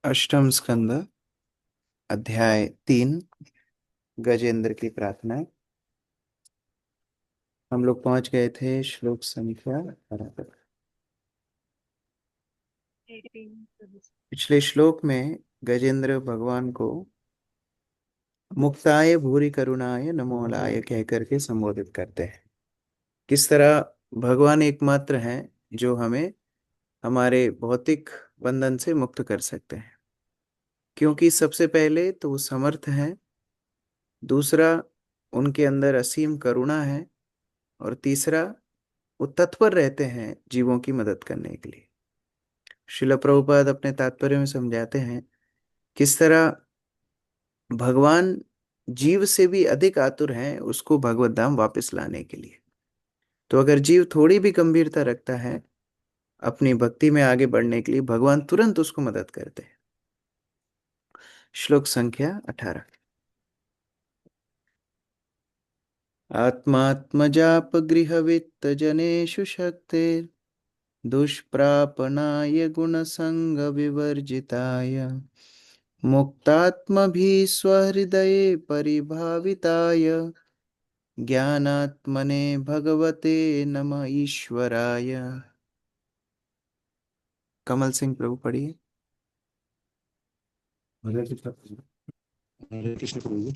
अष्टम स्कंद अध्याय 3 गजेंद्र की प्रार्थना। हम लोग पहुंच गए थे श्लोक संख्या 12 तक। पिछले श्लोक में गजेंद्र भगवान को मुक्ताय भूरि करुणाय नमोलाय कह करके संबोधित करते हैं। किस तरह भगवान एकमात्र हैं जो हमें हमारे भौतिक बंधन से मुक्त कर सकते हैं, क्योंकि सबसे पहले तो वो समर्थ हैं, दूसरा उनके अंदर असीम करुणा है, और तीसरा वो तत्पर रहते हैं जीवों की मदद करने के लिए। श्रील प्रभुपाद अपने तात्पर्य में समझाते हैं किस तरह भगवान जीव से भी अधिक आतुर हैं उसको भगवत धाम वापस लाने के लिए। तो अगर जीव थोड़ी भी गंभीरता रखता है अपनी भक्ति में आगे बढ़ने के लिए, भगवान तुरंत उसको मदद करते हैं। श्लोक संख्या 18। आत्मात्मजापगृहवित्त जनेषु शक्ते दुष्प्रापनाय गुणसंग विवर्जिताय मुक्तात्मभिः स्वहृदये परिभाविताय ज्ञानात्मने भगवते नमः ईश्वराय। कमल सिंह प्रभु पढ़िए। हरे कृष्ण प्रभु। हरे कृष्ण प्रभु।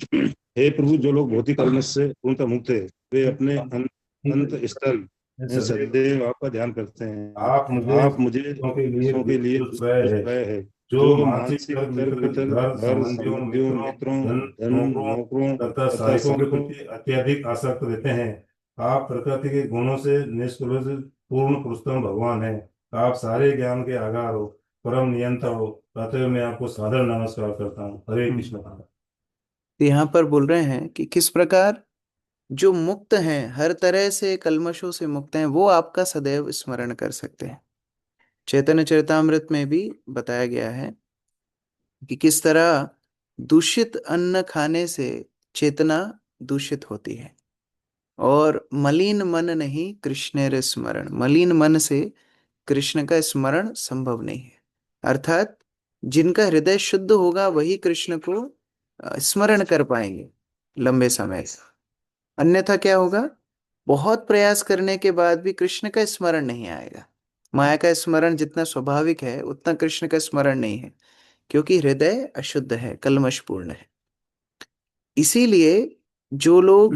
हे प्रभु, जो लोग भौतिक कर्म से पूर्णतः मुक्त है वे अपने अंत स्थल में सदैव आपका ध्यान करते हैं। आप मुझे दूसरों के लिए दुष्प्रय है, जो मानसिक तर्क वितर्क घर संबंधियों मित्रों धन नौकरों तथा सहायकों के संतों प्रति अत्यधिक आसक्त रहते हैं। आप प्रकृति के गुणों से निष्कलुष पूर्ण पुरुषोत्तम भगवान हैं। आप सारे ज्ञान के आधार हो, परम नियंता हो, अतः मैं आपको सादर नमस्कार करता हूँ। हरे कृष्ण। तो यहाँ पर बोल रहे हैं कि किस प्रकार जो मुक्त हैं, हर तरह से कल्मशों से मुक्त हैं, वो आपका सदैव स्मरण कर सकते हैं। चैतन्य चरितामृत में भी बताया गया है कि किस तरह दूषित अन्न खाने से चेतना दूषित होती है, और मलिन मन नहीं कृष्णेर स्मरण, मलिन मन से कृष्ण का स्मरण संभव नहीं है। अर्थात जिनका हृदय शुद्ध होगा वही कृष्ण को स्मरण कर पाएंगे लंबे समय से। अन्यथा क्या होगा, बहुत प्रयास करने के बाद भी कृष्ण का स्मरण नहीं आएगा। माया का स्मरण जितना स्वाभाविक है उतना कृष्ण का स्मरण नहीं है, क्योंकि हृदय अशुद्ध है, कल्मशपूर्ण है। इसीलिए जो लोग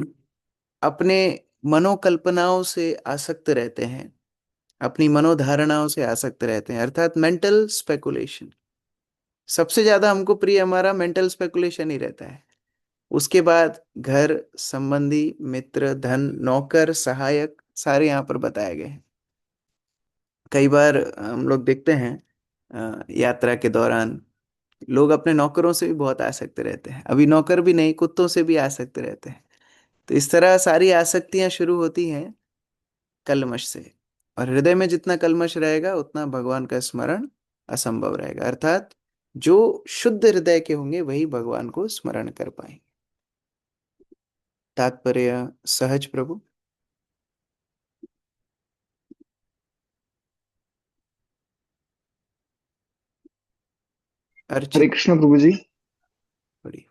अपने मनोकल्पनाओं से आसक्त रहते हैं, अपनी मनोधारणाओं से आसक्त रहते हैं, अर्थात मेंटल स्पेकुलेशन, सबसे ज्यादा हमको प्रिय हमारा मेंटल स्पेकुलेशन ही रहता है। उसके बाद घर संबंधी मित्र धन नौकर सहायक सारे यहाँ पर बताए गए हैं। कई बार हम लोग देखते हैं यात्रा के दौरान लोग अपने नौकरों से भी बहुत आसक्त रहते हैं, अभी नौकर भी नहीं कुत्तों से भी आसक्त रहते हैं। तो इस तरह सारी आसक्तियां शुरू होती हैं कल्मश से, और हृदय में जितना कल्मश रहेगा उतना भगवान का स्मरण असंभव रहेगा। अर्थात जो शुद्ध हृदय के होंगे वही भगवान को स्मरण कर पाएंगे। तात्पर्य सहज प्रभु। हरे अर्चित कृष्ण प्रभु जी। पढ़िए।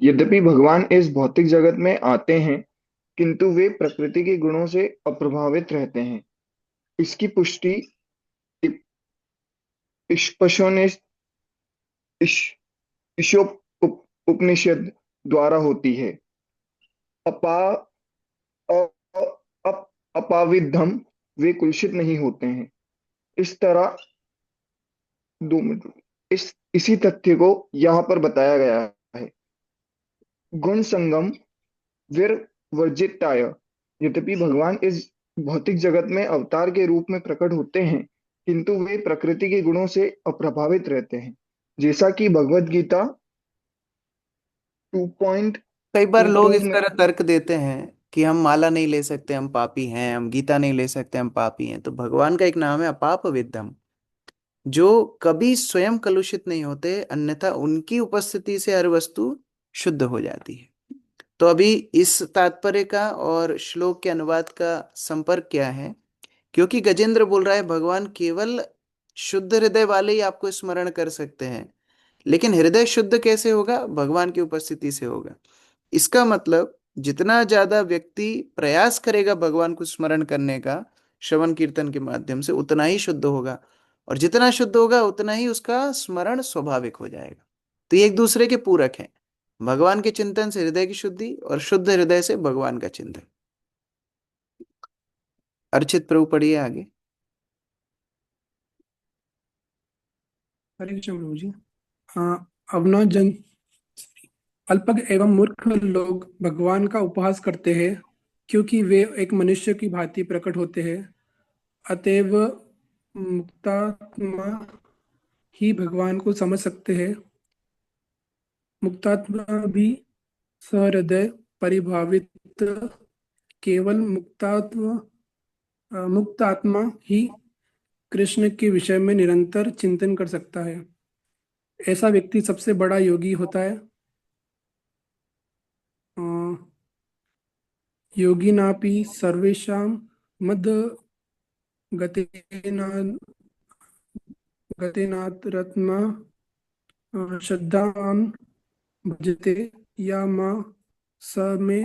यद्यपि भगवान इस भौतिक जगत में आते हैं, किंतु वे प्रकृति के गुणों से अप्रभावित रहते हैं। इसकी पुष्टि ईशोपनिषद उपनिषद द्वारा होती है। अपा अ- अप, अपाविद्धम, वे कुलसित नहीं होते हैं। इस तरह 2 मिनट, इसी तथ्य को यहाँ पर बताया गया है। गुण संगम वीर वर्जिताय। यद्यपि भगवान इस भौतिक जगत में अवतार के रूप में प्रकट होते हैं, किंतु वे प्रकृति के गुणों से अप्रभावित रहते हैं। जैसा कि भगवत गीता कई बार लोग 2.22 इस में। तरह तर्क देते हैं कि हम माला नहीं ले सकते हम पापी हैं, हम गीता नहीं ले सकते हम पापी हैं। तो भगवान का एक नाम है अपाप विद्धम, जो कभी स्वयं कलुषित नहीं होते, अन्यथा उनकी उपस्थिति से हर वस्तु शुद्ध हो जाती है। तो अभी इस तात्पर्य का और श्लोक के अनुवाद का संपर्क क्या है, क्योंकि गजेंद्र बोल रहा है भगवान केवल शुद्ध हृदय वाले ही आपको स्मरण कर सकते हैं। लेकिन हृदय शुद्ध कैसे होगा? भगवान की उपस्थिति से होगा। इसका मतलब जितना ज्यादा व्यक्ति प्रयास करेगा भगवान को स्मरण करने का श्रवण कीर्तन के माध्यम से, उतना ही शुद्ध होगा। और जितना शुद्ध होगा उतना ही उसका स्मरण स्वाभाविक हो जाएगा। तो ये एक दूसरे के पूरक हैं। भगवान के चिंतन से हृदय की शुद्धि और शुद्ध हृदय से भगवान का चिंतन। अर्चित प्रभु पढ़िए आगे। हरे कृष्ण प्रभु जी। हाँ, अवनव जन अल्पज्ञ एवं मूर्ख लोग भगवान का उपहास करते हैं क्योंकि वे एक मनुष्य की भांति प्रकट होते हैं। अतएव मुक्तात्मा ही भगवान को समझ सकते हैं। मुक्तात्मा भी सहृदय परिभावित केवल मुक्त आत्मा ही कृष्ण के विषय में निरंतर चिंतन कर सकता है। ऐसा व्यक्ति सबसे बड़ा योगी होता है। योगिनापि सर्वेषां मद गतेना गतेनात्मा श्रद्धावान भजते या मां स मे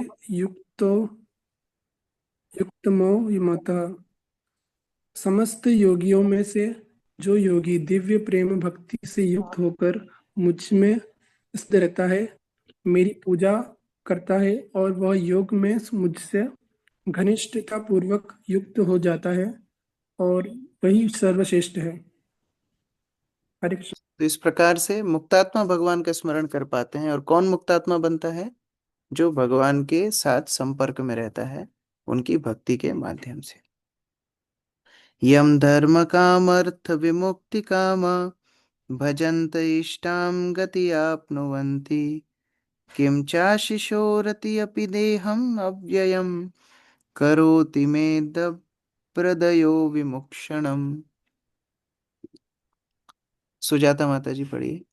युक्तमो मतः। समस्त योगियों में से जो योगी दिव्य प्रेम भक्ति से युक्त होकर मुझ में स्थित रहता है, मेरी पूजा करता है और वह योग में मुझसे घनिष्ठता पूर्वक युक्त हो जाता है और वही सर्वश्रेष्ठ है। हरे कृष्ण। तो इस प्रकार से मुक्तात्मा भगवान का स्मरण कर पाते हैं। और कौन मुक्तात्मा बनता है? जो भगवान के साथ संपर्क में रहता है उनकी भक्ति के माध्यम से। यम धर्म काम अर्थ विमुक्ति काम भजन्त इष्टाम गति आपनुवन्ति किम चाशिशोरति अपि देहम अव्ययम करोति मे प्रदयो विमुक्षणम। सुजाता माता जी पढ़िए।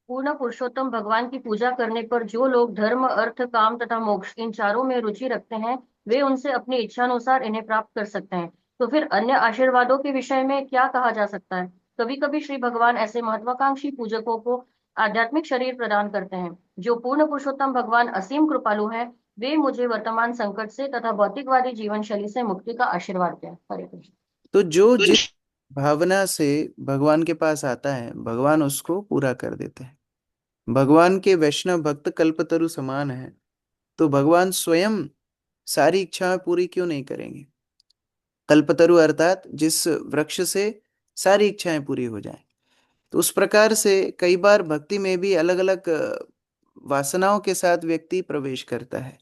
पूर्ण पुरुषोत्तम भगवान की पूजा करने पर जो लोग धर्म अर्थ काम तथा मोक्ष इन चारों में रुचि रखते हैं, वे उनसे अपनी इच्छानुसार इन्हें प्राप्त कर सकते हैं। तो फिर अन्य आशीर्वादों के विषय में क्या कहा जा सकता है? कभी कभी श्री भगवान ऐसे महत्वाकांक्षी पूजकों को आध्यात्मिक शरीर प्रदान करते हैं। जो पूर्ण पुरुषोत्तम भगवान असीम कृपालु है, वे मुझे वर्तमान संकट से तथा भौतिकवादी जीवन शैली से मुक्ति का आशीर्वाद दें। हरे कृष्ण। तो जो जिस भावना से भगवान के पास आता है, भगवान उसको पूरा कर देते हैं। भगवान के वैष्णव भक्त कल्पतरु समान है, तो भगवान स्वयं सारी इच्छाएं पूरी क्यों नहीं करेंगे? कल्पतरु अर्थात जिस वृक्ष से सारी इच्छाएं पूरी हो जाएं। तो उस प्रकार से कई बार भक्ति में भी अलग अलग वासनाओं के साथ व्यक्ति प्रवेश करता है।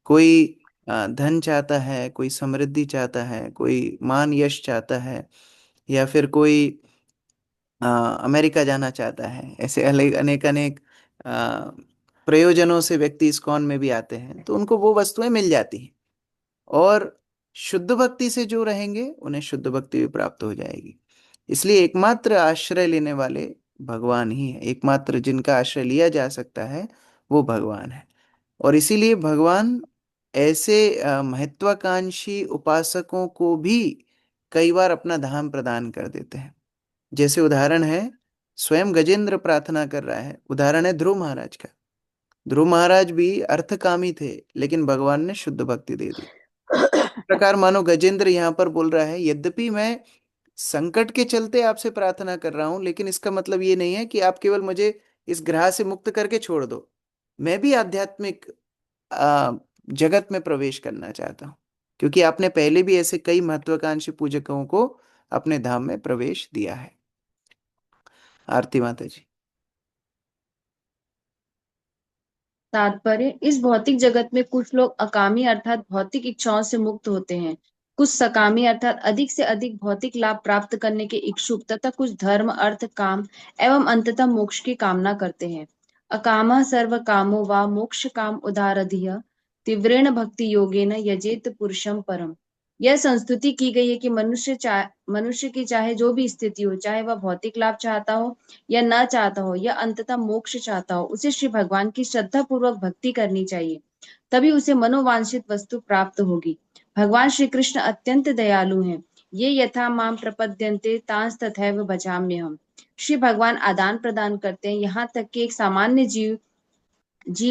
कोई धन चाहता है, कोई समृद्धि चाहता है, कोई मान यश चाहता है, या फिर कोई अमेरिका जाना चाहता है। ऐसे अनेक अनेक अनेक प्रयोजनों से व्यक्ति इस्कॉन में भी आते हैं, तो उनको वो वस्तुएं मिल जाती हैं। और शुद्ध भक्ति से जो रहेंगे उन्हें शुद्ध भक्ति भी प्राप्त हो जाएगी। इसलिए एकमात्र आश्रय लेने वाले भगवान ही है। एकमात्र जिनका आश्रय लिया जा सकता है वो भगवान है। और इसीलिए भगवान ऐसे महत्वाकांक्षी उपासकों को भी कई बार अपना धाम प्रदान कर देते हैं। जैसे उदाहरण है, स्वयं गजेंद्र प्रार्थना कर रहा है। उदाहरण है ध्रुव महाराज का। ध्रुव महाराज भी अर्थकामी थे, लेकिन भगवान ने शुद्ध भक्ति दे दी। इस प्रकार मानो गजेंद्र यहाँ पर बोल रहा है, यद्यपि मैं संकट के चलते आपसे प्रार्थना कर रहा हूं, लेकिन इसका मतलब ये नहीं है कि आप केवल मुझे इस ग्रह से मुक्त करके छोड़ दो। मैं भी आध्यात्मिक जगत में प्रवेश करना चाहता हूँ, क्योंकि आपने पहले भी ऐसे कई महत्वाकांक्षी पूजकों को अपने धाम में प्रवेश दिया है। आरती माता जी। तात्पर्य, इस भौतिक जगत में कुछ लोग अकामी अर्थात भौतिक इच्छाओं से मुक्त होते हैं, कुछ सकामी अर्थात अधिक से अधिक भौतिक लाभ प्राप्त करने के इच्छुक तथा कुछ धर्म अर्थ काम एवं अंततः मोक्ष की कामना करते हैं। अकामः सर्व कामो वा मोक्ष काम उदारधिय तीव्रेण भक्ति योगेन यजेत पुरुषम परम। यह संस्तुति की गई है कि मनुष्य की चाहे जो भी स्थिति हो, चाहे वह भौतिक लाभ चाहता हो या न चाहता हो या अंततः मोक्ष चाहता हो, उसे श्री भगवान की श्रद्धा पूर्वक भक्ति करनी चाहिए, तभी उसे मनोवांछित वस्तु प्राप्त होगी। भगवान श्री कृष्ण अत्यंत दयालु हैं। ये यथा माम प्रपद्यन्ते तांस तथैव भजाम्यहम्। श्री भगवान आदान प्रदान करते हैं, यहाँ तक कि एक सामान्य जीव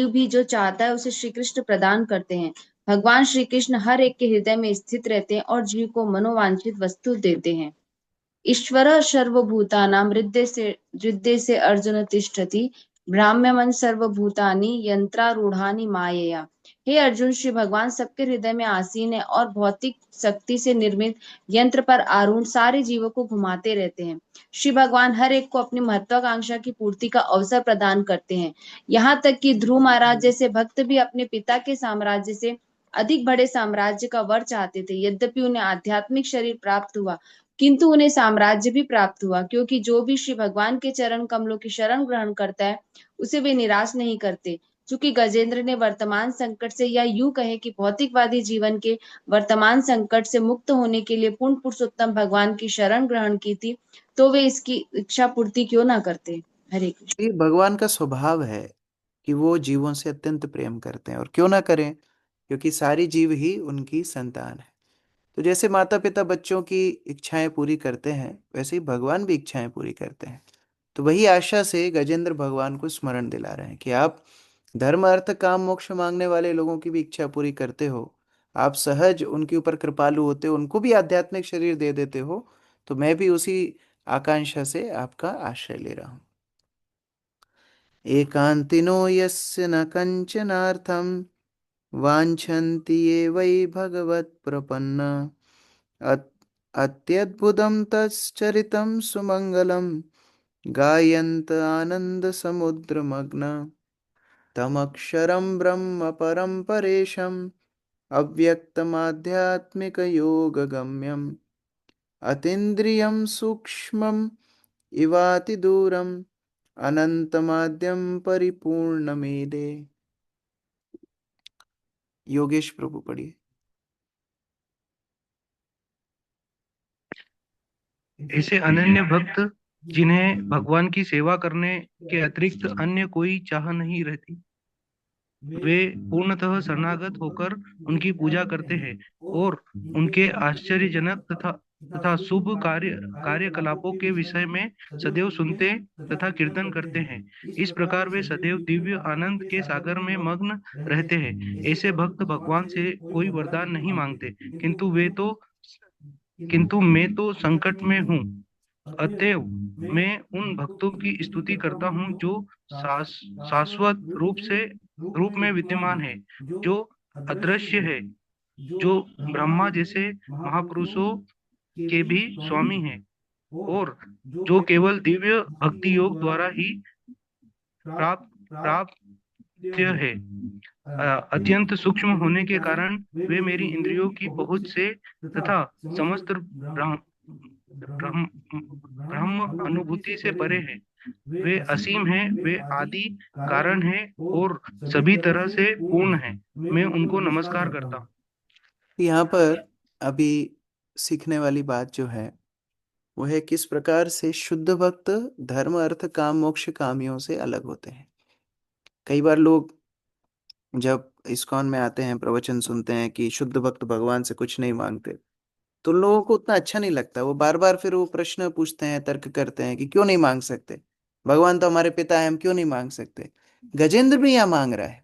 भी जो चाहता है उसे श्री कृष्ण प्रदान करते हैं। भगवान श्री कृष्ण हर एक के हृदय में स्थित रहते हैं और जीव को मनोवांछित वस्तु देते हैं। ईश्वर सर्वभूतानां हृदय से अर्जुन तिष्ठति ब्राह्म्यमन सर्वभूतानि यंत्रारूढ़ानि मायया। हे अर्जुन, श्री भगवान सबके हृदय में आसीन है और भौतिक शक्ति से निर्मित यंत्र पर आरूढ़ सारे जीवों को घुमाते रहते हैं। श्री भगवान हर एक को अपनी महत्वाकांक्षा की पूर्ति का अवसर प्रदान करते हैं। यहाँ तक कि ध्रुव महाराज जैसे भक्त भी अपने पिता के साम्राज्य से अधिक बड़े साम्राज्य का वर चाहते थे। यद्यपि उन्हें आध्यात्मिक शरीर प्राप्त हुआ, किंतु उन्हें साम्राज्य भी प्राप्त हुआ, क्योंकि जो भी श्री भगवान के चरण कमलों की शरण ग्रहण करता है उसे वे निराश नहीं करते। चूंकि गजेंद्र ने वर्तमान संकट से, या यूं कहे कि भौतिकवादी जीवन के वर्तमान संकट से मुक्त होने के लिए पूर्ण पुरुषोत्तम भगवान की शरण ग्रहण की थी, तो वे इसकी इच्छा पूर्ति क्यों ना करते। हरे कृष्ण। ये भगवान का स्वभाव है कि वो जीवों से अत्यंत प्रेम करते हैं, और क्यों ना करें, क्योंकि सारी जीव ही उनकी संतान है। तो जैसे माता पिता बच्चों की इच्छाएं पूरी करते हैं, वैसे ही भगवान भी इच्छाएं पूरी करते हैं। तो वही आशा से गजेंद्र भगवान को स्मरण दिला रहे हैं कि आप धर्म अर्थ काम मोक्ष मांगने वाले लोगों की भी इच्छा पूरी करते हो, आप सहज उनके ऊपर कृपालु होते हो, उनको भी आध्यात्मिक शरीर दे देते हो। तो मैं भी उसी आकांक्षा से आपका आश्रय ले रहा हूं। एकांतिनो यस्य न कंचनार्थम वाञ्छन्ति ये वै भगवत्प्रपन्ना अत्यद्भुतं तच्चरितं सुमङ्गलं गायन्त आनन्दसमुद्रमग्न तमक्षरं ब्रह्म परं परेशम् अव्यक्तमाध्यात्मिकयोगगम्यम् अतीन्द्रियं सूक्ष्मम् इवातिदूरम् अनन्तमाद्यं परिपूर्णमेदे। योगेश प्रभु पढ़िए। ऐसे अनन्य भक्त जिन्हें भगवान की सेवा करने के अतिरिक्त अन्य कोई चाह नहीं रहती, वे पूर्णतः शरणागत होकर उनकी पूजा करते हैं और उनके आश्चर्यजनक तथा तथा शुभ कार्यकलापों के विषय में सदैव सुनते तथा कीर्तन करते हैं। इस प्रकार वे सदैव दिव्य आनंद के सागर में मग्न रहते हैं। ऐसे भक्त भगवान से कोई वरदान नहीं मांगते, किंतु मैं तो संकट में हूँ, अतएव मैं उन भक्तों की स्तुति करता हूँ जो शाश्वत रूप में विद्यमान है, जो अदृश्य है, जो ब्रह्मा जैसे महापुरुषों के भी स्वामी हैं और जो केवल दिव्य भक्ति योग द्वारा ही प्राप्त है। अत्यंत सूक्ष्म होने के कारण वे मेरी इंद्रियों की पहुंच से तथा समस्त ब्रह्म अनुभूति से परे हैं। वे असीम हैं, वे आदि कारण हैं और सभी तरह से पूर्ण हैं। मैं उनको नमस्कार करता हूँ। यहाँ पर अभी सीखने वाली बात जो है वो है किस प्रकार से शुद्ध भक्त धर्म अर्थ काम मोक्ष कामियों से अलग होते हैं। कई बार लोग जब इस्कॉन में आते हैं, प्रवचन सुनते हैं कि शुद्ध भक्त भगवान से कुछ नहीं मांगते, तो लोगों को उतना अच्छा नहीं लगता। वो बार बार फिर वो प्रश्न पूछते हैं, तर्क करते हैं कि क्यों नहीं मांग सकते, भगवान तो हमारे पिता है, हम क्यों नहीं मांग सकते। गजेंद्र भी यहाँ मांग रहा है,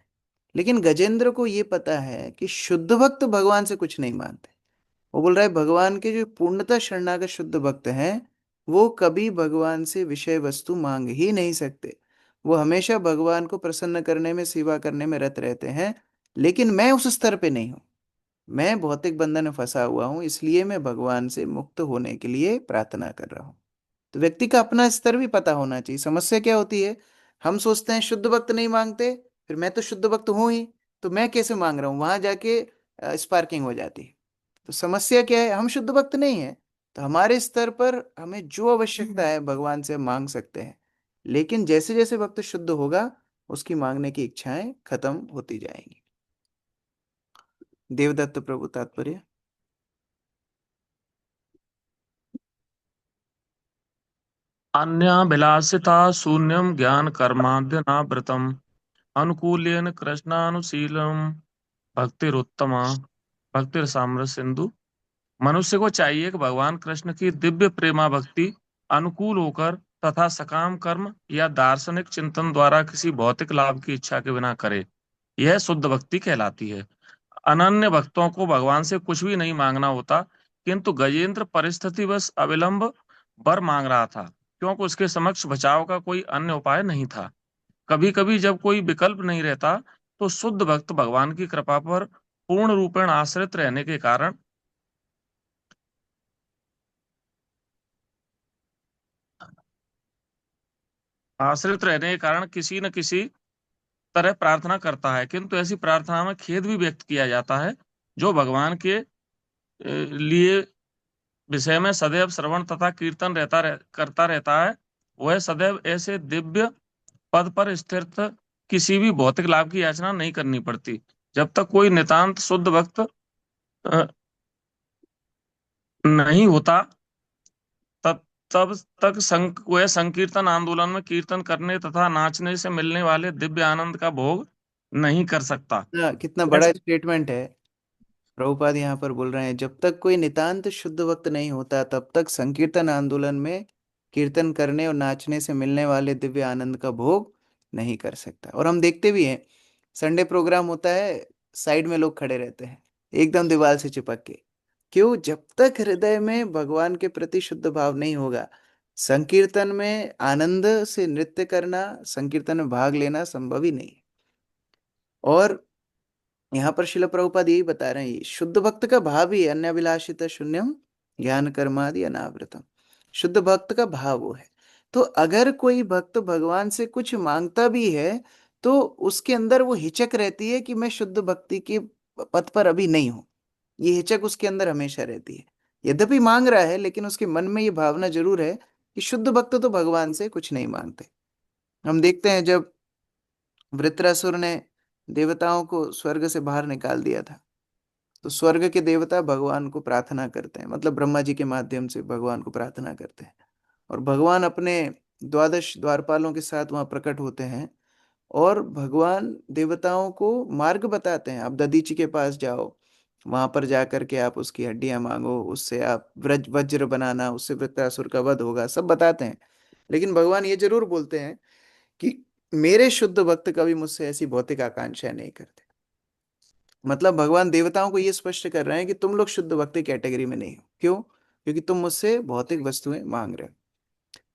लेकिन गजेंद्र को ये पता है कि शुद्ध भक्त भगवान से कुछ नहीं मांगते। वो बोल रहा है भगवान के जो पूर्णतः शरणागत शुद्ध भक्त हैं वो कभी भगवान से विषय वस्तु मांग ही नहीं सकते। वो हमेशा भगवान को प्रसन्न करने में, सेवा करने में रत रहते हैं। लेकिन मैं उस स्तर पे नहीं हूँ, मैं भौतिक बंधन में फंसा हुआ हूँ, इसलिए मैं भगवान से मुक्त होने के लिए प्रार्थना कर रहा हूँ। तो व्यक्ति का अपना स्तर भी पता होना चाहिए। समस्या क्या होती है, हम सोचते हैं शुद्ध भक्त नहीं मांगते, फिर मैं तो शुद्ध भक्त हूं ही, तो मैं कैसे मांग रहा हूं, वहां जाके स्पार्किंग हो जाती है। तो समस्या क्या है, हम शुद्ध भक्त नहीं है, तो हमारे स्तर पर हमें जो आवश्यकता है भगवान से मांग सकते हैं। लेकिन जैसे जैसे भक्त शुद्ध होगा उसकी मांगने की इच्छाएं खत्म होती जाएंगी। देवदत्त प्रभु तात्पर्य। अन्याभिलाषिता शून्यं ज्ञान कर्माद्यनावृतम् अनुकूल्येन कृष्णानुशीलम् भक्तिरुत्तमा भक्तिर्साम्र सिंधु मनुष्य को चाहिए कि भगवान कृष्ण की दिव्य प्रेमा भक्ति अनुकूल होकर तथा सकाम कर्म या दार्शनिक चिंतन द्वारा किसी भौतिक लाभ की इच्छा के बिना करे। यह शुद्ध भक्ति कहलाती है। अनन्य भक्तों को भगवान से कुछ भी नहीं मांगना होता, किंतु गजेंद्र परिस्थितिवश अविलंब वर मांग रहा था, क्योंकि उसके समक्ष बचाव का कोई अन्य उपाय नहीं था। कभी कभी जब कोई विकल्प नहीं रहता, तो शुद्ध भक्त भगवान की कृपा पर पूर्ण रूपेण आश्रित रहने के कारण किसी न किसी तरह प्रार्थना करता है, किंतु ऐसी प्रार्थना में खेद भी व्यक्त किया जाता है। जो भगवान के लिए विषय में सदैव श्रवण तथा कीर्तन करता रहता है, वह सदैव ऐसे दिव्य पद पर स्थित किसी भी भौतिक लाभ की याचना नहीं करनी पड़ती। जब तक कोई नितांत शुद्ध भक्त अ, नहीं होता, तब तब तक वह संकीर्तन आंदोलन में कीर्तन करने तथा नाचने से मिलने वाले दिव्य आनंद का भोग नहीं कर सकता। कितना बड़ा स्टेटमेंट है। प्रभुपाद यहाँ पर बोल रहे हैं, जब तक कोई नितांत शुद्ध वक्त नहीं होता तब तक संकीर्तन आंदोलन में कीर्तन करने और नाचने से मिलने वाले दिव्य आनंद का भोग नहीं कर सकता। और हम देखते भी हैं, संडे प्रोग्राम होता है, साइड में लोग खड़े रहते हैं एकदम दीवार से चिपक के। क्यों? जब तक हृदय में भगवान के प्रति शुद्ध भाव नहीं होगा, संकीर्तन में आनंद से नृत्य करना, संकीर्तन में भाग लेना संभव ही नहीं। और यहाँ पर शिल प्रभुपाद यही बता रहे हैं, ये शुद्ध भक्त का भाव ही अन्याभिलाषित शून्यम ज्ञान कर्मादि अनावृतम। शुद्ध भक्त का भाव वो है। तो अगर कोई भक्त भगवान से कुछ मांगता भी है, तो उसके अंदर वो हिचक रहती है कि मैं शुद्ध भक्ति के पथ पर अभी नहीं हूं। ये हिचक उसके अंदर हमेशा रहती है। यद्यपि मांग रहा है, लेकिन उसके मन में ये भावना जरूर है कि शुद्ध भक्त तो भगवान से कुछ नहीं मांगते। हम देखते हैं, जब वृत्रासुर ने देवताओं को स्वर्ग से बाहर निकाल दिया था, तो स्वर्ग के देवता भगवान को प्रार्थना करते हैं, मतलब ब्रह्मा जी के माध्यम से भगवान को प्रार्थना करते हैं। और भगवान अपने 12 द्वारपालों के साथ वहां प्रकट होते हैं, और भगवान देवताओं को मार्ग बताते हैं। आप दधीचि के पास जाओ, वहां पर जा करके आप उसकी हड्डियां मांगो, उससे आप वज्र बनाना, उससे वृत्रासुर का वध होगा, सब बताते हैं। लेकिन भगवान ये जरूर बोलते हैं कि मेरे शुद्ध भक्त कभी मुझसे ऐसी भौतिक आकांक्षा नहीं करते। मतलब भगवान देवताओं को ये स्पष्ट कर रहे हैं कि तुम लोग शुद्ध भक्ति कैटेगरी में नहीं हो। क्यों? क्योंकि तुम मुझसे भौतिक वस्तुएं मांग रहे हो।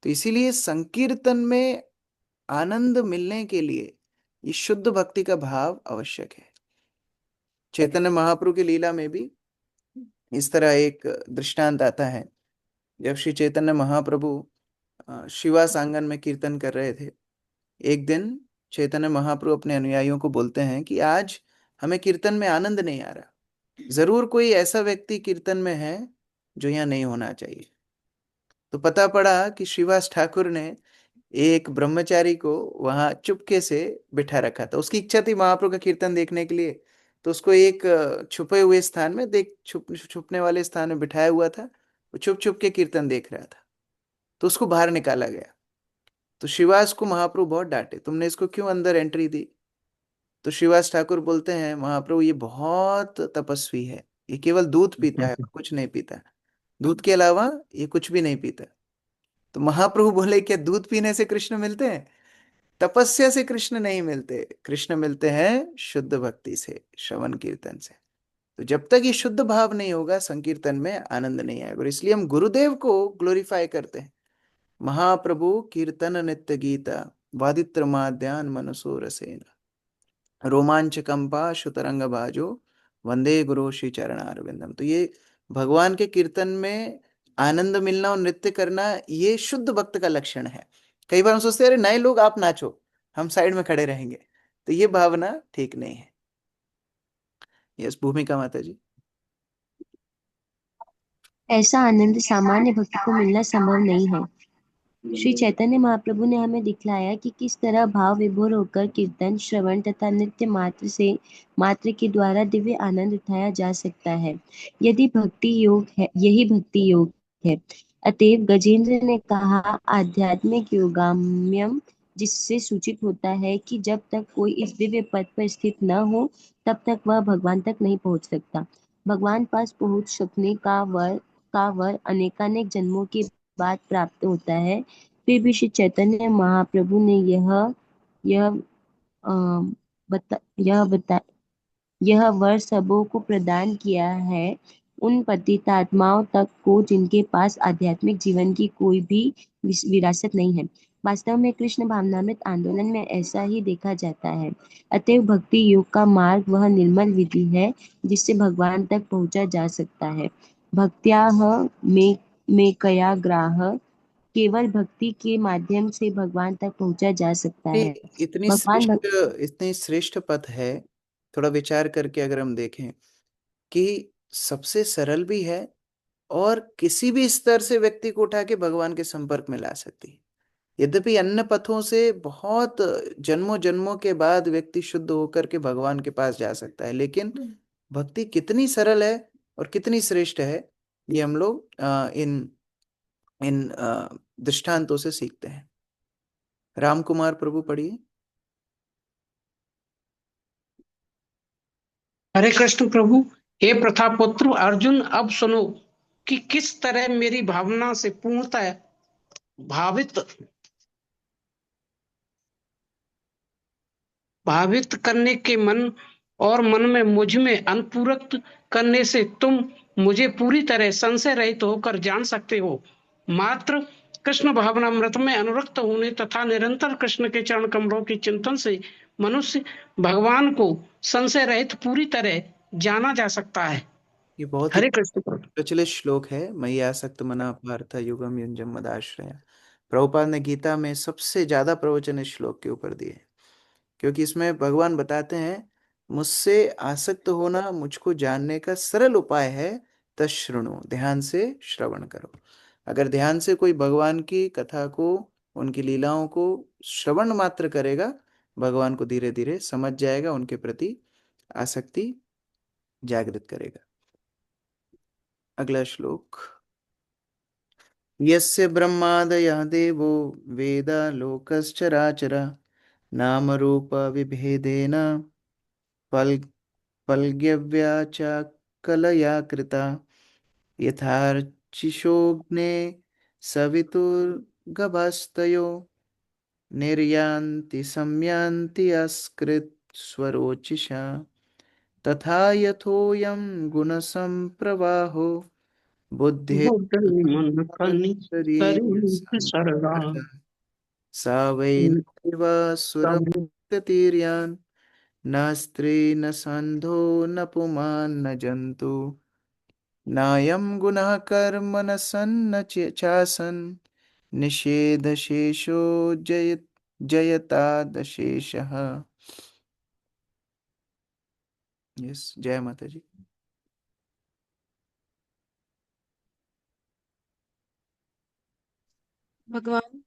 तो इसीलिए संकीर्तन में आनंद मिलने के लिए ये शुद्ध भक्ति का भाव आवश्यक है। चैतन्य महाप्रभु की लीला में भी इस तरह एक दृष्टांत आता है। जब श्री चैतन्य महाप्रभु शिवास आंगन में कीर्तन कर रहे थे, एक दिन चैतन्य महाप्रभु अपने अनुयायियों को बोलते हैं कि आज हमें कीर्तन में आनंद नहीं आ रहा, जरूर कोई ऐसा व्यक्ति कीर्तन में है जो यहाँ नहीं होना चाहिए। तो पता पड़ा कि श्रीवास ठाकुर ने एक ब्रह्मचारी को वहां चुपके से बिठा रखा था। उसकी इच्छा थी महाप्रभु का कीर्तन देखने के लिए, तो उसको एक छुपे हुए स्थान में छुपने वाले स्थान में बिठाया हुआ था। वो छुप छुप के कीर्तन देख रहा था, तो उसको बाहर निकाला गया। तो श्रीवास को महाप्रभु बहुत डांटे, तुमने इसको क्यों अंदर एंट्री दी? तो श्रीवास ठाकुर बोलते हैं, महाप्रभु ये बहुत तपस्वी है, ये केवल दूध पीता है, कुछ नहीं पीता, दूध के अलावा ये कुछ भी नहीं पीता। तो महाप्रभु बोले, क्या दूध पीने से कृष्ण मिलते हैं? तपस्या से कृष्ण नहीं मिलते, कृष्ण मिलते हैं शुद्ध भक्ति से, श्रवण कीर्तन से। तो जब तक ये शुद्ध भाव नहीं होगा, संकीर्तन में आनंद नहीं आएगा। और इसलिए हम गुरुदेव को ग्लोरीफाई करते हैं। महाप्रभु कीर्तन नित्य गीता वादित्र माध्यान मनसो रसेन रोमांचकंपा शुतरंग बाजो वंदे गुरु श्री चरणारविंदम। तो ये भगवान के कीर्तन में आनंद मिलना और नृत्य करना, ये शुद्ध भक्त का लक्षण है। कई बार हम सोचते हैं, अरे नए लोग आप नाचो, हम साइड में खड़े रहेंगे, तो ये भावना ठीक नहीं है। यस भूमिका माता जी। ऐसा आनंद सामान्य भक्त को मिलना संभव नहीं है। श्री चैतन्य महाप्रभु ने हमें दिखलाया कि किस तरह भाव विभोर होकर कीर्तन, श्रवण तथा नृत्य मात्र के द्वारा दिव्य आनंद उठाया जा सकता है। यदि भक्ति योग है, यही भक्ति योग है। अतएव गजेंद्र ने कहा, आध्यात्मिक योगाम्यम जिससे सूचित होता है कि जब तक कोई इस दिव्य पद पर स्थित न हो, तब तक वह भगवान तक नहीं पहुंच सकता। भगवान पास पहुंच सकने का वर अनेकानेक जन्मों के बाद प्राप्त होता है। फिर भी श्री चैतन्य महाप्रभु ने यह अ, बता यह बता यह वर सबों को प्रदान किया है, उन पतितात्माओं तक को जिनके पास आध्यात्मिक जीवन की कोई भी विरासत नहीं है। वास्तव में कृष्ण भावनामृत आंदोलन में ऐसा ही देखा जाता है। अतएव भक्ति योग का मार्ग वह निर्मल विधि है जिससे भगवान तक पहुंचा जा सकता है। भक्त्याह में कया ग्राह, केवल भक्ति के माध्यम से भगवान तक पहुंचा जा सकता ये है। भगवान इतनी श्रेष्ठ पथ है। थोड़ा विचार करके अगर हम देखें कि सबसे सरल भी है और किसी भी स्तर से व्यक्ति को उठा के भगवान के संपर्क में ला सकती है। यद्यपि अन्य पथों से बहुत जन्मों जन्मों के बाद व्यक्ति शुद्ध होकर के भगवान के पास जा सकता है, लेकिन भक्ति कितनी सरल है और कितनी श्रेष्ठ है, ये हम लोग इन इन दृष्टांतों से सीखते हैं। राम कुमार प्रभु पढ़िए। हरे कृष्ण प्रभु। हे प्रथा पुत्र अर्जुन, अब सुनो कि किस तरह मेरी भावना से पूर्णतः भावित भावित करने के मन और मन में मुझ में अनुपूरक करने से तुम मुझे पूरी तरह संशय रहित होकर जान सकते हो। मात्र कृष्ण भावनामृत में अनुरक्त होने तथा निरंतर कृष्ण के चरण कमलों के चिंतन से मनुष्य भगवान को संशय रहित पूरी तरह जाना जा सकता है। ये बहुत ही हरे कृष्ण प्रभु। प्रचलित श्लोक है। मय्यासक्त मना पार्थ युगम युंजम मदाश्रया। प्रभुपाद ने गीता में सबसे ज्यादा प्रवचन इस श्लोक के ऊपर दिए, क्योंकि इसमें भगवान बताते हैं मुझसे आसक्त होना मुझको जानने का सरल उपाय है। तशृणु, ध्यान से श्रवण करो। अगर ध्यान से कोई भगवान की कथा को, उनकी लीलाओं को श्रवण मात्र करेगा, भगवान को धीरे धीरे समझ जाएगा, उनके प्रति आसक्ति जागृत करेगा। अगला श्लोक। यस्य ब्रह्मादयः देवो वेद लोकश्चराचर नाम रूप विभेदेन फल फल्गव्या च कलया कृता यथार्चिषोऽग्ने सवितुर्गभस्तयो निर्यान्ति संयान्ति अस्कृत् स्वरोचिषा तथा यथोऽयं गुणसम्प्रवाहो बुद्धे मन कनि सरगा सा वै नैव सुरभिर्यतीर्यान् न स्त्री न संधो न पुमान् न जन्तु नायं गुणः कर्म न सन्न चासन् निषेधशेषो जयतादशेषः। यस, जय माता जी। भगवान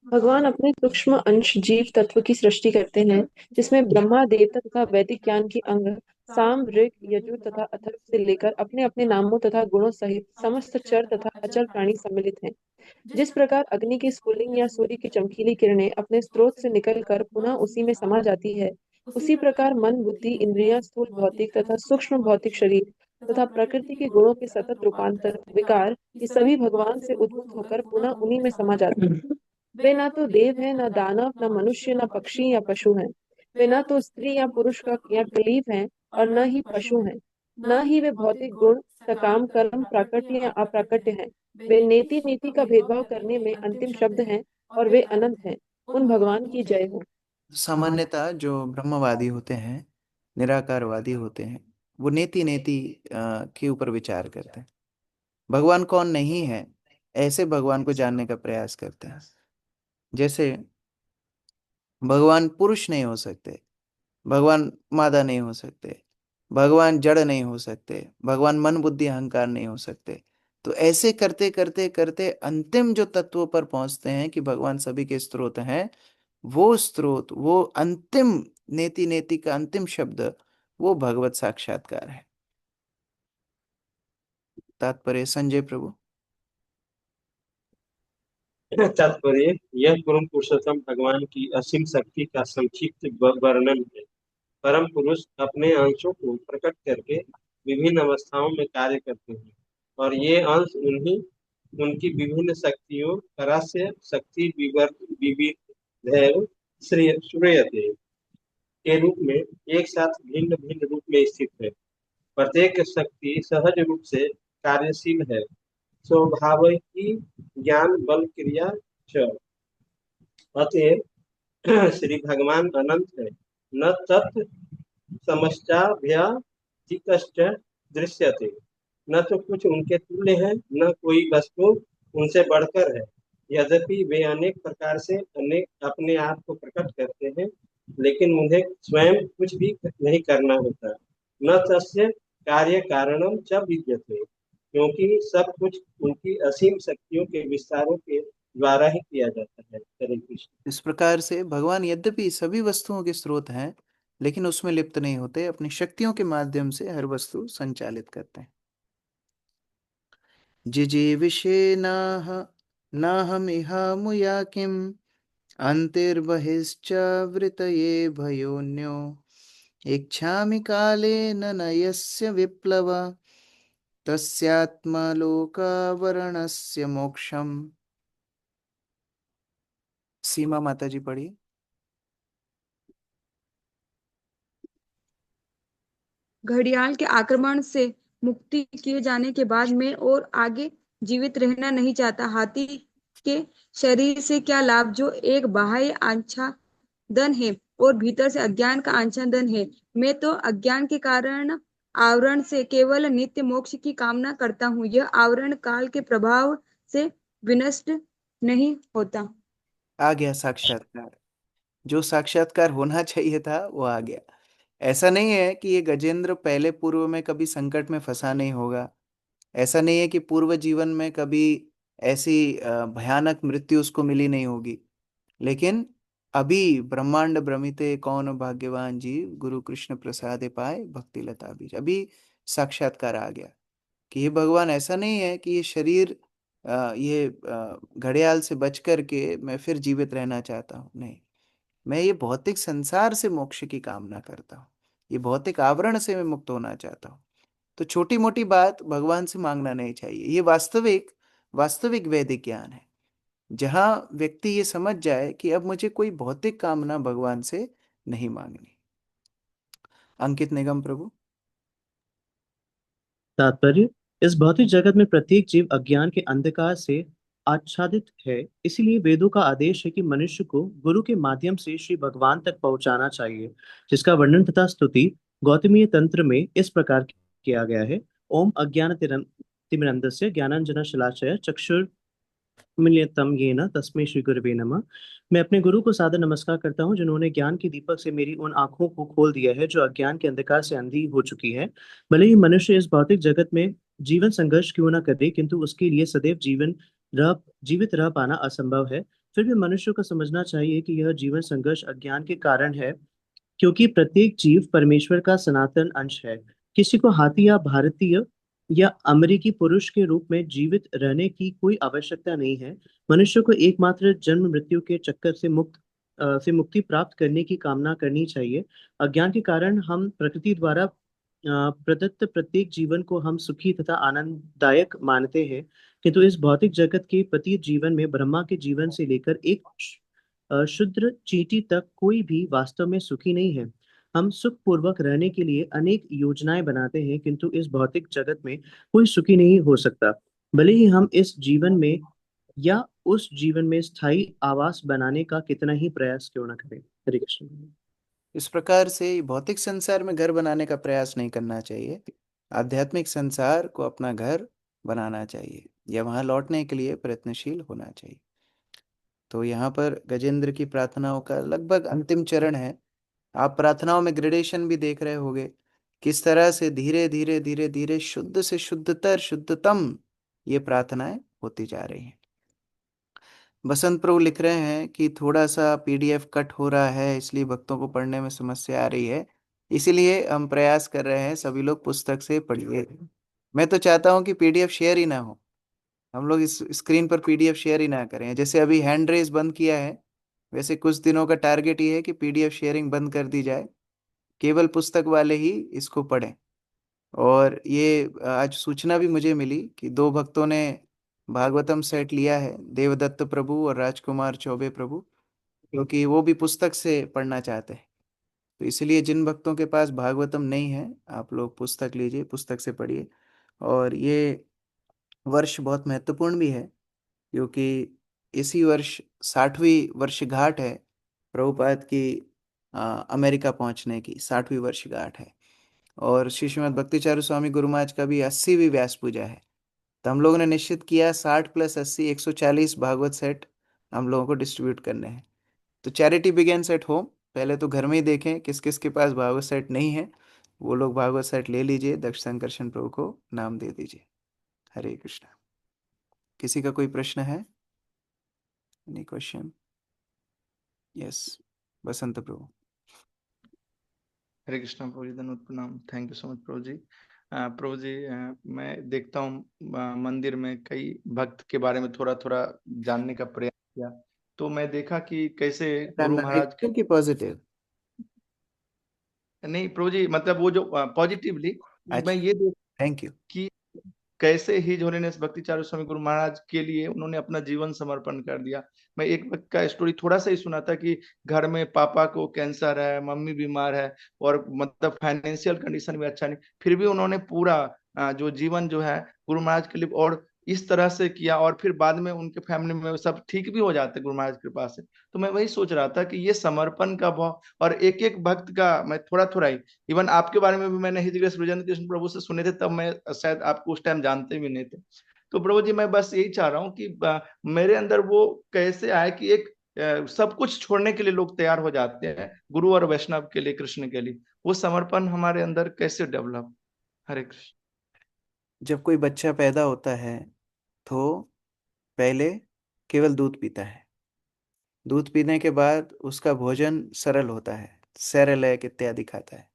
भगवान अपने सूक्ष्म अंश जीव तत्व की सृष्टि करते हैं, जिसमें ब्रह्मा, देवता तथा वैदिक ज्ञान की अंग साम, ऋग, यजुर तथा अथर्व से लेकर अपने अपने नामों तथा गुणों सहित समस्त चर तथा अचर प्राणी सम्मिलित हैं। जिस प्रकार अग्नि की स्फुलिंग या सूर्य की चमकीली किरणें अपने स्रोत से निकलकर पुनः उसी में समा जाती है, उसी प्रकार मन, बुद्धि, इंद्रियां, स्थूल भौतिक तथा सूक्ष्म भौतिक शरीर तथा प्रकृति के गुणों के सतत रूपांतर, विकार, ये सभी भगवान से उद्भूत होकर पुनः उन्हीं में समा जाते हैं। वे ना तो देव है, न दानव, न मनुष्य, न पक्षी या पशु हैं। वे न तो स्त्री या पुरुष का या कलीब हैं और न ही पशु हैं। न ही वे भौतिक गुण, सकाम, कर्म, प्राकृत्य या अप्राकृत्य हैं। वे नेति नीति का भेदभाव करने में अंतिम शब्द हैं और वे अनंत हैं। उन भगवान की जय हो। सामान्यतः जो ब्रह्मवादी होते हैं, निराकारवादी होते हैं, वो नेति नेति के ऊपर विचार करते हैं। भगवान कौन नहीं है, ऐसे भगवान को जानने का प्रयास करते हैं। जैसे भगवान पुरुष नहीं हो सकते, भगवान मादा नहीं हो सकते, भगवान जड़ नहीं हो सकते, भगवान मन बुद्धि अहंकार नहीं हो सकते। तो ऐसे करते करते करते अंतिम जो तत्व पर पहुंचते हैं कि भगवान सभी के स्रोत हैं, वो स्रोत, वो अंतिम नेति नेति का अंतिम शब्द, वो भगवत साक्षात्कार है। तात्पर्य संजय प्रभु। तात्पर्य, यह परम पुरुषोत्तम भगवान की असीम शक्ति का संक्षिप्त वर्णन है। परम पुरुष अपने अंशों को प्रकट करके विभिन्न अवस्थाओं में कार्य करते हैं, और ये अंश उन्हीं उनकी विभिन्न शक्तियों परस्य शक्ति विविधैव श्रूयते के रूप में एक साथ भिन्न भिन्न रूप में स्थित है। प्रत्येक शक्ति सहज रूप से कार्यशील है, स्वभावकी ज्ञान बल क्रिया च। अतएव श्री भगवान अनंत है, न तत् समश्चाभ्यतिकश्च दृश्यते, न तो कुछ उनके तुल्य है, न कोई वस्तु उनसे बढ़कर है। यद्यपि वे अनेक प्रकार से अनेक अपने आप को प्रकट करते हैं, लेकिन उन्हें स्वयं कुछ भी नहीं करना होता। न तस्य कार्य कारणम च विद्यते, क्योंकि सब कुछ उनकी असीम शक्तियों के विस्तारों के द्वारा ही किया जाता है। हरे कृष्ण। इस प्रकार से भगवान यद्यपि सभी वस्तुओं के स्रोत हैं, लेकिन उसमें लिप्त नहीं होते, अपनी शक्तियों के माध्यम से हर वस्तु संचालित करते हैं। जिजीविषे नाह नाहमिहा मुया किम अंतिर्बहिश्च वृतये भयोन्यो इच्छामि कालेन न यस्य विप्लव तस्यात्मलोकावरणस्य मोक्षम। सीमा माता जी पढ़िए। घड़ियाल के आक्रमण से मुक्ति किए जाने के बाद मैं और आगे जीवित रहना नहीं चाहता। हाथी के शरीर से क्या लाभ, जो एक बाह्य आच्छादन है और भीतर से अज्ञान का आच्छादन है। मैं तो अज्ञान के कारण आवरण से केवल नित्य मोक्ष की कामना करता हूँ। यह आवरण काल के प्रभाव से विनष्ट नहीं होता। आ गया साक्षात्कार। जो साक्षात्कार होना चाहिए था वो आ गया। ऐसा नहीं है कि ये गजेंद्र पहले पूर्व में कभी संकट में फंसा नहीं होगा। ऐसा नहीं है कि पूर्व जीवन में कभी ऐसी भयानक मृत्यु उसको मिली नहीं होगी। लेकिन अभी ब्रह्मांड भ्रमिते कौन भाग्यवान जीव, गुरु कृष्ण प्रसादे पाए भक्ति लता बीज। अभी साक्षात्कार आ गया कि ये भगवान ऐसा नहीं है कि ये शरीर ये घड़ियाल से बच करके मैं फिर जीवित रहना चाहता हूँ। नहीं, मैं ये भौतिक संसार से मोक्ष की कामना करता हूँ, ये भौतिक आवरण से मैं मुक्त होना चाहता हूँ। तो छोटी मोटी बात भगवान से मांगना नहीं चाहिए। ये वास्तविक वास्तविक वैदिक ज्ञान है, जहाँ व्यक्ति ये समझ जाए कि अब मुझे कोई भौतिक कामना भगवान से नहीं मांगनी। अंकित निगम प्रभु। तात्पर्य, इस भौतिक जगत में प्रत्येक जीव अज्ञान के अंधकार से आच्छादित है। इसीलिए वेदों का आदेश है कि मनुष्य को गुरु के माध्यम से श्री भगवान तक पहुंचाना चाहिए, जिसका वर्णन तथा स्तुति गौतमीय तंत्र में इस प्रकार किया गया है। ओम अज्ञान तिमिरंधस्य ज्ञानांजन शलाशय चक्षुर्मिलितम येन तस्मै श्री गुरवे नमः। मैं अपने गुरु को सादर नमस्कार करता हूँ, जिन्होंने ज्ञान के दीपक से मेरी उन आंखों को खोल दिया है जो अज्ञान के अंधकार से अंधी हो चुकी है। भले ही मनुष्य इस भौतिक जगत में जीवन संघर्ष क्यों ना करे, किंतु उसके लिए सदैव जीवित रह पाना असंभव है। फिर भी मनुष्य को समझना चाहिए कि यह जीवन संघर्ष अज्ञान के कारण है, क्योंकि प्रत्येक जीव परमेश्वर का सनातन अंश है। किसी को हाथी या भारतीय या अमेरिकी पुरुष के रूप में जीवित रहने की कोई आवश्यकता नहीं है। मनुष्य को एकमात्र जन्म मृत्यु के चक्कर से मुक्ति प्राप्त करने की कामना करनी चाहिए। अज्ञान के कारण हम प्रकृति द्वारा प्रदत्त प्रत्येक जीवन को हम सुखी तथा आनंददायक मानते हैं, किंतु इस भौतिक जगत के प्रत्येक जीवन में ब्रह्मा के जीवन से लेकर एक शुद्र चींटी तक कोई भी वास्तव में सुखी नहीं है। हम सुख पूर्वक रहने के लिए अनेक योजनाएं बनाते हैं, किंतु इस भौतिक जगत में कोई सुखी नहीं हो सकता, भले ही हम इस जीवन में या उस जीवन में स्थायी आवास बनाने का कितना ही प्रयास क्यों न करें। हरे कृष्ण। इस प्रकार से भौतिक संसार में घर बनाने का प्रयास नहीं करना चाहिए। आध्यात्मिक संसार को अपना घर बनाना चाहिए या वहां लौटने के लिए प्रयत्नशील होना चाहिए। तो यहाँ पर गजेंद्र की प्रार्थनाओं का लगभग अंतिम चरण है। आप प्रार्थनाओं में ग्रेडेशन भी देख रहे होंगे, किस तरह से धीरे धीरे धीरे धीरे शुद्ध से शुद्धतर शुद्धतम ये प्रार्थनाएं होती जा रही हैं। बसंत प्रभु लिख रहे हैं कि थोड़ा सा पीडीएफ कट हो रहा है, इसलिए भक्तों को पढ़ने में समस्या आ रही है। इसीलिए हम प्रयास कर रहे हैं सभी लोग पुस्तक से पढ़िए। मैं तो चाहता हूं कि पीडीएफ शेयर ही ना हो, हम लोग इस स्क्रीन पर पीडीएफ शेयर ही ना करें। जैसे अभी हैंड रेज बंद किया है, वैसे कुछ दिनों का टारगेट ये है कि पीडीएफ शेयरिंग बंद कर दी जाए, केवल पुस्तक वाले ही इसको पढ़ें। और ये आज सूचना भी मुझे मिली कि दो भक्तों ने भागवतम सेट लिया है, देवदत्त प्रभु और राजकुमार चौबे प्रभु, क्योंकि वो भी पुस्तक से पढ़ना चाहते हैं। तो इसलिए जिन भक्तों के पास भागवतम नहीं है, आप लोग पुस्तक लीजिए, पुस्तक से पढ़िए। और ये वर्ष बहुत महत्वपूर्ण भी है, क्योंकि इसी वर्ष 60वीं वर्षगांठ है प्रभुपाद की अमेरिका पहुंचने की 60वीं वर्षगांठ है। और श्री श्रीमद् भक्तिचारू स्वामी गुरु महाराज का भी 80वीं व्यास पूजा है। तो हम लोगों ने निश्चित किया 60 + 80 140 भागवत सेट हम लोगों को डिस्ट्रीब्यूट करने हैं। तो चैरिटी बिगेन्स एट होम। पहले तो घर में ही देखें किस किस के पास भागवत सेट नहीं है, वो लोग भागवत सेट ले लीजिए, दक्ष संकर्षण प्रभु को नाम दे दीजिए। हरे कृष्णा। किसी का कोई प्रश्न है? Any question? यस, बसंत प्रभु। हरे कृष्णा प्रभु जी, धन्यवाद, प्रणाम। थैंक यू सो मच प्रभु जी। प्रभु जी, मैं देखता हूँ मंदिर में कई भक्त के बारे में थोड़ा थोड़ा जानने का प्रयास किया, तो मैं देखा कि कैसे गुरु महाराज के की पॉजिटिव नहीं प्रभु जी, मतलब वो जो पॉजिटिवली मैं ये देख थैंक यू कि कैसे हिज होलीनेस भक्तिचारू स्वामी गुरु महाराज के लिए उन्होंने अपना जीवन समर्पण कर दिया। मैं एक वक्त का स्टोरी थोड़ा सा ही सुना था कि घर में पापा को कैंसर है, मम्मी बीमार है, और मतलब फाइनेंशियल कंडीशन भी अच्छा नहीं, फिर भी उन्होंने पूरा जो जीवन जो है गुरु महाराज के लिए और इस तरह से किया, और फिर बाद में उनके फैमिली में सब ठीक भी हो जाते गुरु महाराज की कृपा से। तो मैं वही सोच रहा था कि ये समर्पण का भाव, और एक एक भक्त का मैं थोड़ा थोड़ा ही, इवन आपके बारे में भी मैंने हृदय ब्रजेंद्र कृष्ण प्रभु से सुने थे, तब मैं शायद आपको उस टाइम जानते भी नहीं थे। तो प्रभु जी, मैं बस यही चाह रहा हूँ कि मेरे अंदर वो कैसे आए कि एक सब कुछ छोड़ने के लिए लोग तैयार हो जाते हैं गुरु और वैष्णव के लिए, कृष्ण के लिए, वो समर्पण हमारे अंदर कैसे डेवलप? हरे कृष्ण। जब कोई बच्चा पैदा होता है तो पहले केवल दूध पीता है। दूध पीने के बाद उसका भोजन सरल होता है, सेरेलैक इत्यादि खाता है।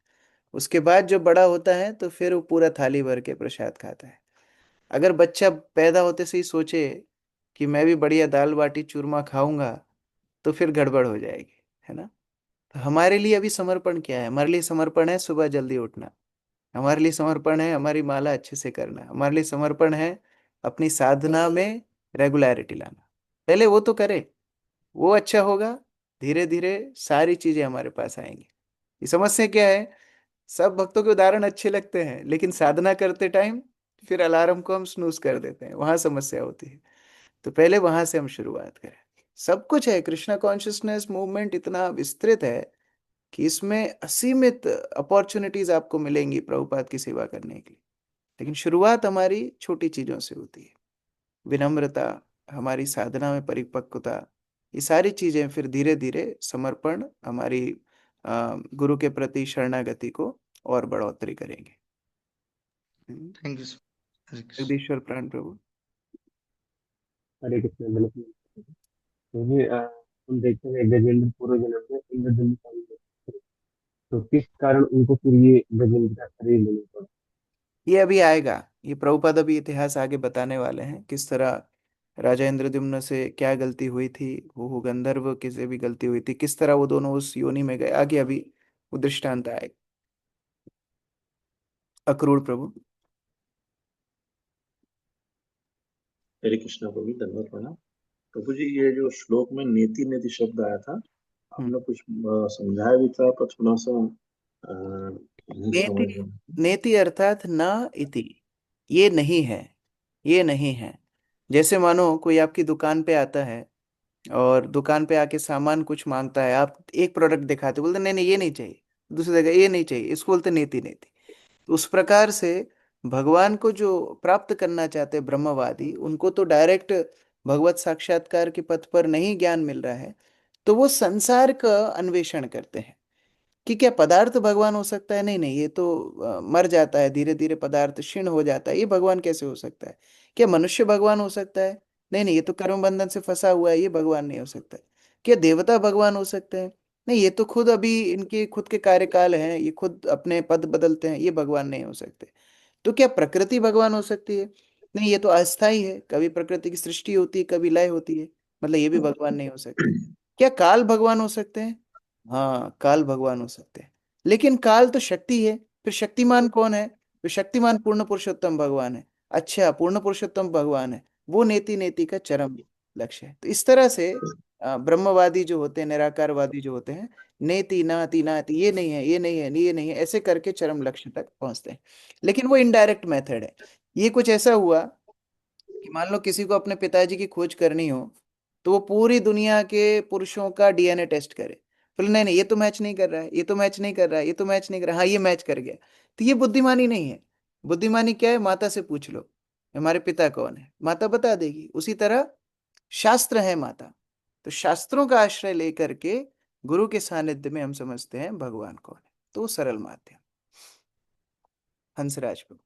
उसके बाद जब बड़ा होता है तो फिर वो पूरा थाली भर के प्रसाद खाता है। अगर बच्चा पैदा होते से ही सोचे कि मैं भी बढ़िया दाल बाटी चूरमा खाऊंगा, तो फिर गड़बड़ हो जाएगी, है ना। तो हमारे लिए अभी समर्पण क्या है? हमारे लिए समर्पण है सुबह जल्दी उठना, हमारे लिए समर्पण है हमारी माला अच्छे से करना, हमारे लिए समर्पण है अपनी साधना में रेगुलरिटी लाना। पहले वो तो करे, वो अच्छा होगा, धीरे धीरे सारी चीजें हमारे पास आएंगी। ये समस्या क्या है? सब भक्तों के उदाहरण अच्छे लगते हैं, लेकिन साधना करते टाइम फिर अलार्म को हम स्नूज कर देते हैं, वहां समस्या होती है। तो पहले वहां से हम शुरुआत करें। सब कुछ है, कृष्णा कॉन्शियसनेस मूवमेंट इतना विस्तृत है कि इसमें असीमित अपॉर्चुनिटीज आपको मिलेंगी प्रभुपाद की सेवा करने की। लेकिन शुरुआत हमारी छोटी चीजों से होती है, विनम्रता, हमारी साधना में परिपक्वता, ये सारी चीजें फिर धीरे धीरे समर्पण, हमारी गुरु के प्रति शरणागति को और बढ़ोतरी करेंगे। Thank you. हरे कृष्ण। जगदीश्वर प्राण प्रभु। हरे कृष्ण। बिल्कुल, क्योंकि हम देखते हैं गजेंद्र पूर्व जन्म में इंद्रधनुष का भी थे। तो किस कारण उनको फिर ये गजेंद्र का शरीर लेना पड़ा? ये अभी आएगा, ये प्रभुपाद अभी इतिहास आगे बताने वाले हैं, किस तरह राजा इंद्रद्युम्न से क्या गलती हुई थी, वो गंधर्व के से भी गलती हुई थी, किस तरह वो दोनों उस योनि में गए, आगे अभी वो दृष्टांत आएगा। अक्रूर प्रभु। हरे कृष्णा प्रभु, धन्यवाद प्रणाम। प्रभु जी, ये जो श्लोक में नेति नेति शब्द आया था, आपने कुछ समझाया भी था, पर थोड़ा सा नहीं समझ नेति, में। नेति अर्थात न इति, ये नहीं है, ये नहीं है। जैसे मानो कोई आपकी दुकान पे आता है और दुकान पे आके सामान कुछ मांगता है, आप एक प्रोडक्ट दिखाते, बोलते नहीं नहीं ये नहीं चाहिए, दूसरी जगह ये नहीं चाहिए, इसको बोलते नीति नीति। तो उस प्रकार से भगवान को जो प्राप्त करना चाहते हैं ब्रह्मवादी, उनको तो डायरेक्ट भगवत साक्षात्कार के पथ पर नहीं ज्ञान मिल रहा है, तो वो संसार का अन्वेषण करते हैं कि क्या पदार्थ भगवान हो सकता है। नहीं नहीं, ये तो मर जाता है, धीरे धीरे पदार्थ क्षीण हो जाता है, ये भगवान कैसे हो सकता है। क्या मनुष्य भगवान हो सकता है? नहीं नहीं, ये तो कर्म बंधन से फंसा हुआ है, ये भगवान नहीं हो सकता। क्या देवता भगवान हो सकते हैं? नहीं, ये तो खुद अभी इनके खुद के कार्यकाल हैं, ये खुद अपने पद बदलते हैं, ये भगवान नहीं हो सकते। तो क्या प्रकृति भगवान हो सकती है? नहीं, ये तो अस्थाई है, कभी प्रकृति की सृष्टि होती है, कभी लय होती है, मतलब ये भी भगवान नहीं हो सकते। क्या काल भगवान हो सकते हैं? हाँ, काल भगवान हो सकते हैं, लेकिन काल तो शक्ति है। फिर शक्तिमान कौन है? तो शक्तिमान पूर्ण पुरुषोत्तम भगवान है। अच्छा, पूर्ण पुरुषोत्तम भगवान है, वो नेति नेति का चरम लक्ष्य है। तो इस तरह से ब्रह्मवादी जो होते हैं, निराकारवादी जो होते हैं, नेति नाति नाति, ये नहीं है, ये नहीं है, ये नहीं है, ऐसे करके चरम लक्ष्य तक पहुंचते हैं। लेकिन वो इनडायरेक्ट मेथड है। ये कुछ ऐसा हुआ कि मान लो किसी को अपने पिताजी की खोज करनी हो, तो वो पूरी दुनिया के पुरुषों का डीएनए टेस्ट करे, फिर नहीं नहीं, ये तो मैच नहीं कर रहा है, ये तो मैच नहीं कर रहा है, ये तो मैच नहीं कर रहा है, हाँ ये मैच कर गया। तो ये बुद्धिमानी नहीं है। बुद्धिमानी क्या है? माता से पूछ लो हमारे पिता कौन है, माता बता देगी। उसी तरह शास्त्र है माता, तो शास्त्रों का आश्रय लेकर के गुरु के सानिध्य में हम समझते हैं भगवान कौन है, तो सरल माध्यम। हंसराज प्रभु।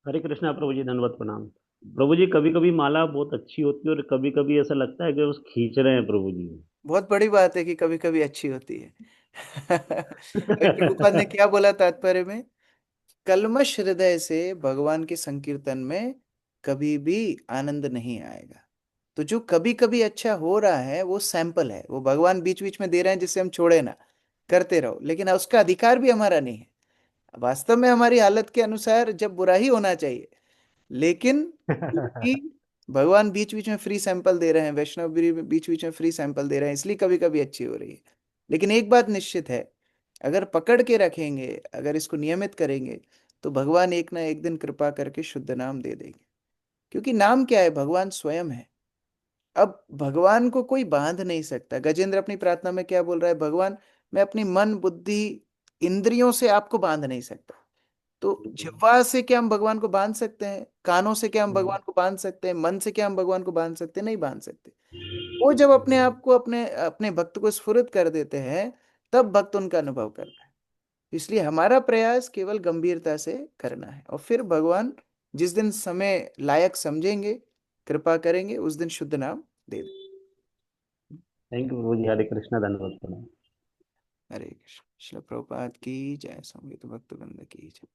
हरे कृष्णा प्रभु जी, धन्यवाद प्रणाम। प्रभु जी, कभी कभी माला बहुत अच्छी होती है और कभी कभी ऐसा लगता है कि बस खींच रहे हैं प्रभु जी। बहुत बड़ी बात है कि कभी कभी अच्छी होती है। अभी प्रभुपाद ने क्या बोला तात्पर्य में? कल्मश हृदय से भगवान के संकीर्तन में कभी भी आनंद नहीं आएगा। तो जो कभी कभी अच्छा हो रहा है वो सैंपल है, वो भगवान बीच बीच में दे रहे हैं जिससे हम छोड़े ना, करते रहो, लेकिन उसका अधिकार भी हमारा नहीं है। वास्तव में हमारी हालत के अनुसार जब बुरा ही होना चाहिए, लेकिन फिर भी भगवान बीच बीच में फ्री सैंपल दे रहे हैं, वैष्णव भी बीच बीच में फ्री सैंपल दे रहे हैं, इसलिए कभी कभी अच्छी हो रही है। लेकिन एक बात निश्चित है, अगर पकड़ के रखेंगे, अगर इसको नियमित करेंगे, तो भगवान एक ना एक दिन कृपा करके शुद्ध नाम दे देंगे। क्योंकि नाम क्या है? भगवान स्वयं है। अब भगवान को कोई बांध नहीं सकता। गजेंद्र अपनी प्रार्थना में क्या बोल रहा है? भगवान, मैं अपनी मन बुद्धि इंद्रियों से आपको बांध नहीं सकता। तो जिह्वा से क्या हम भगवान को बांध सकते हैं? कानों से क्या हम भगवान को बांध सकते हैं? मन से क्या हम भगवान को बांध सकते हैं? नहीं बांध सकते। वो जब अपने आप को, अपने अपने भक्त को स्फुरित कर देते हैं, तब भक्त उनका अनुभव करता है। इसलिए हमारा प्रयास केवल गंभीरता से करना है, और फिर भगवान जिस दिन समय लायक समझेंगे, कृपा करेंगे, उस दिन शुद्ध नाम दे दें। थैंक यू प्रभु जी, हरे कृष्णा, धन्यवाद प्रणाम। हरे कृष्ण। श्रील प्रभुपाद की जय। संगीत भक्त वृंद की जय।